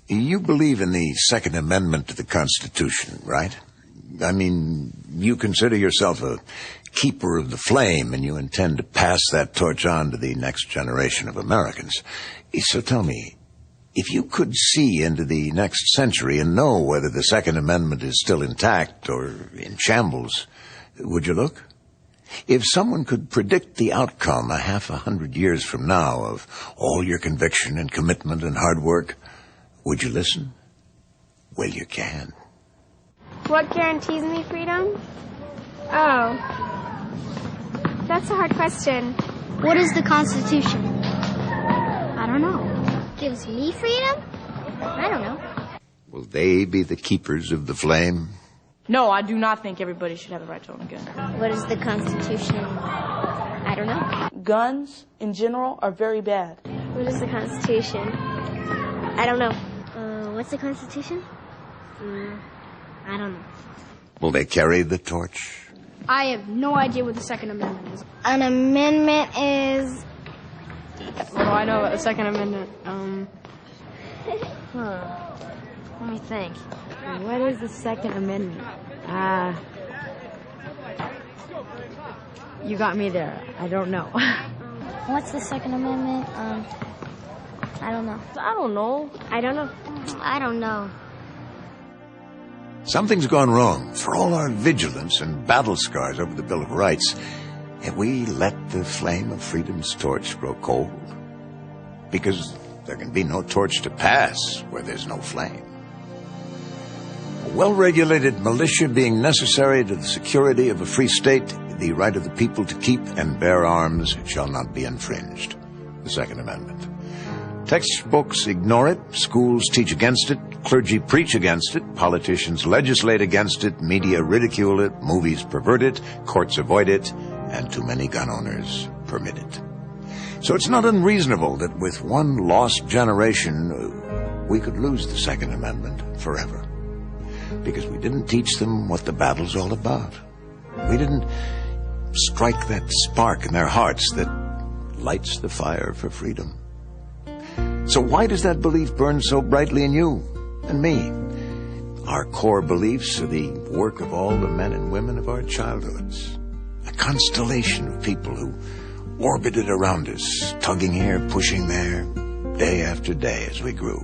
You believe in the Second Amendment to the Constitution, right? I mean, you consider yourself a keeper of the flame, and you intend to pass that torch on to the next generation of Americans. So tell me, if you could see into the next century and know whether the Second Amendment is still intact or in shambles, would you look? If someone could predict the outcome 100 years from now of all your conviction and commitment and hard work, would you listen? Well, you can. What guarantees me freedom? Oh, that's a hard question. What is the Constitution? I don't know. Gives me freedom? I don't know. Will they be the keepers of the flame? No, I do not think everybody should have the right to own a gun. What is the Constitution? I don't know. Guns, in general, are very bad. What is the Constitution? I don't know. What's the Constitution? I don't know. Will they carry the torch? I have no idea what the Second Amendment is. An amendment is... What do I know about the Second Amendment? Let me think. What is the Second Amendment? You got me there. I don't know. What's the Second Amendment? I don't know. I don't know. I don't know. I don't know. Something's gone wrong. For all our vigilance and battle scars over the Bill of Rights, have we let the flame of freedom's torch grow cold? Because there can be no torch to pass where there's no flame. A well-regulated militia being necessary to the security of a free state, the right of the people to keep and bear arms shall not be infringed. The Second Amendment. Textbooks ignore it, schools teach against it, clergy preach against it, politicians legislate against it, media ridicule it, movies pervert it, courts avoid it, and too many gun owners permit it. So it's not unreasonable that with one lost generation, we could lose the Second Amendment forever. Because we didn't teach them what the battle's all about. We didn't strike that spark in their hearts that lights the fire for freedom. So why does that belief burn so brightly in you and me? Our core beliefs are the work of all the men and women of our childhoods. A constellation of people who orbited around us, tugging here, pushing there, day after day as we grew,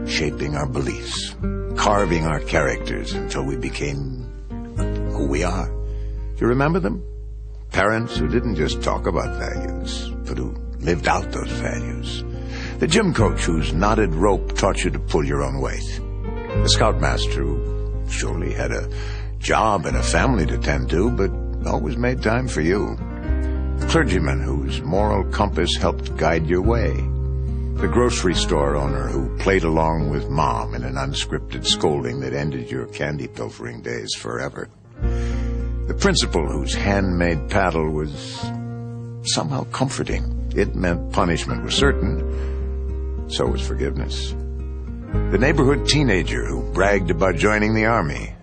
shaping our beliefs, carving our characters until we became who we are. Do you remember them? Parents who didn't just talk about values, but who lived out those values. The gym coach whose knotted rope taught you to pull your own weight. The scoutmaster who surely had a job and a family to tend to, but always made time for you. The clergyman whose moral compass helped guide your way. The grocery store owner who played along with Mom in an unscripted scolding that ended your candy pilfering days forever. The principal whose handmade paddle was somehow comforting. It meant punishment was certain, so was forgiveness. The neighborhood teenager who bragged about joining the army,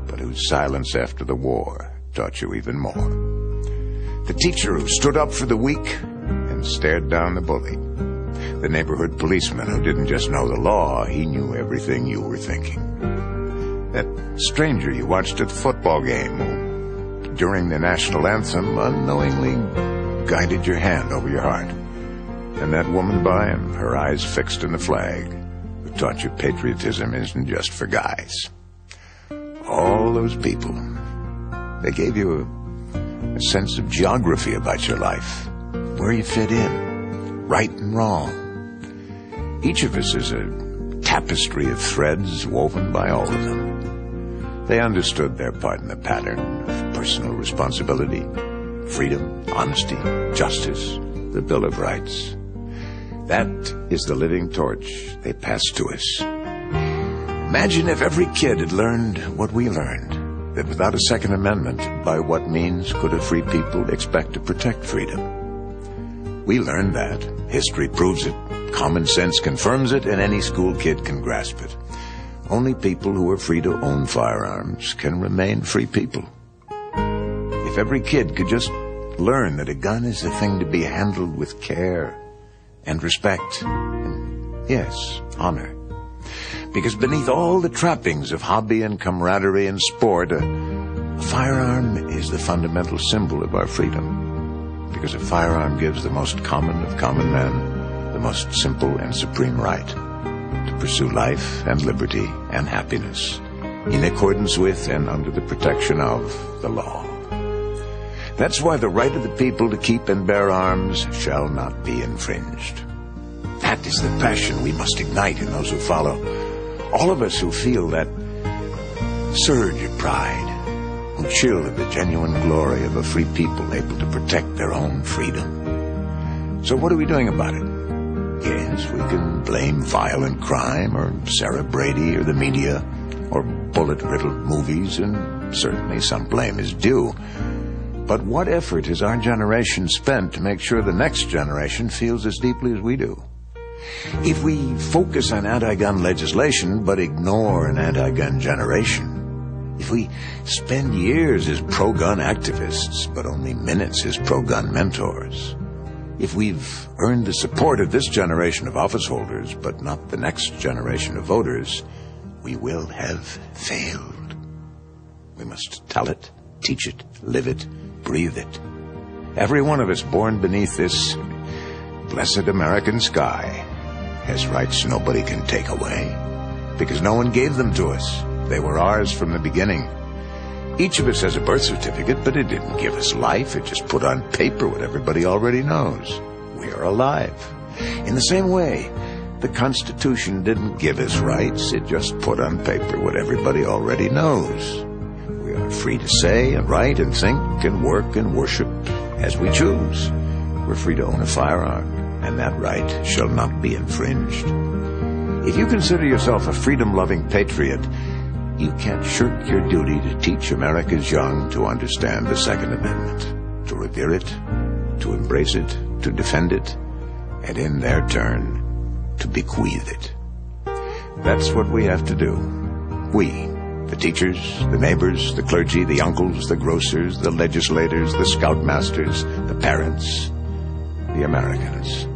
but whose silence after the war taught you even more. The teacher who stood up for the weak and stared down the bully. The neighborhood policeman who didn't just know the law, he knew everything you were thinking. That stranger you watched at the football game who, during the national anthem, unknowingly guided your hand over your heart. And that woman by him, her eyes fixed in the flag, who taught you patriotism isn't just for guys. All those people, they gave you a sense of geography about your life, where you fit in, right and wrong. Each of us is a tapestry of threads woven by all of them. They understood their part in the pattern of personal responsibility, freedom, honesty, justice, the Bill of Rights. That is the living torch they passed to us. Imagine if every kid had learned what we learned, that without a Second Amendment, by what means could a free people expect to protect freedom? We learned that. History proves it. Common sense confirms it, and any school kid can grasp it. Only people who are free to own firearms can remain free people. If every kid could just learn that a gun is a thing to be handled with care and respect, and yes, honor. Because beneath all the trappings of hobby and camaraderie and sport, a firearm is the fundamental symbol of our freedom. Because a firearm gives the most common of common men the most simple and supreme right to pursue life and liberty and happiness in accordance with and under the protection of the law. That's why the right of the people to keep and bear arms shall not be infringed. That is the passion we must ignite in those who follow. All of us who feel that surge of pride, who chill at the genuine glory of a free people able to protect their own freedom. So what are we doing about it? Yes, we can blame violent crime or Sarah Brady or the media or bullet-riddled movies, and certainly some blame is due. But what effort has our generation spent to make sure the next generation feels as deeply as we do? If we focus on anti-gun legislation but ignore an anti-gun generation, if we spend years as pro-gun activists but only minutes as pro-gun mentors, if we've earned the support of this generation of office holders but not the next generation of voters, we will have failed. We must tell it, teach it, live it, breathe it. Every one of us born beneath this blessed American sky has rights nobody can take away, because no one gave them to us. They were ours from the beginning. Each of us has a birth certificate, but it didn't give us life. It just put on paper what everybody already knows. We are alive. In the same way, the Constitution didn't give us rights. It just put on paper what everybody already knows. We are free to say and write and think and work and worship as we choose. We're free to own a firearm, and that right shall not be infringed. If you consider yourself a freedom-loving patriot, you can't shirk your duty to teach America's young to understand the Second Amendment, to revere it, to embrace it, to defend it, and in their turn, to bequeath it. That's what we have to do. We, the teachers, the neighbors, the clergy, the uncles, the grocers, the legislators, the scoutmasters, the parents, the Americans.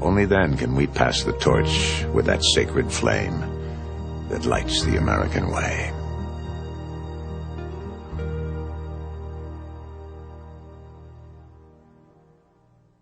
Only then can we pass the torch with that sacred flame that lights the American way.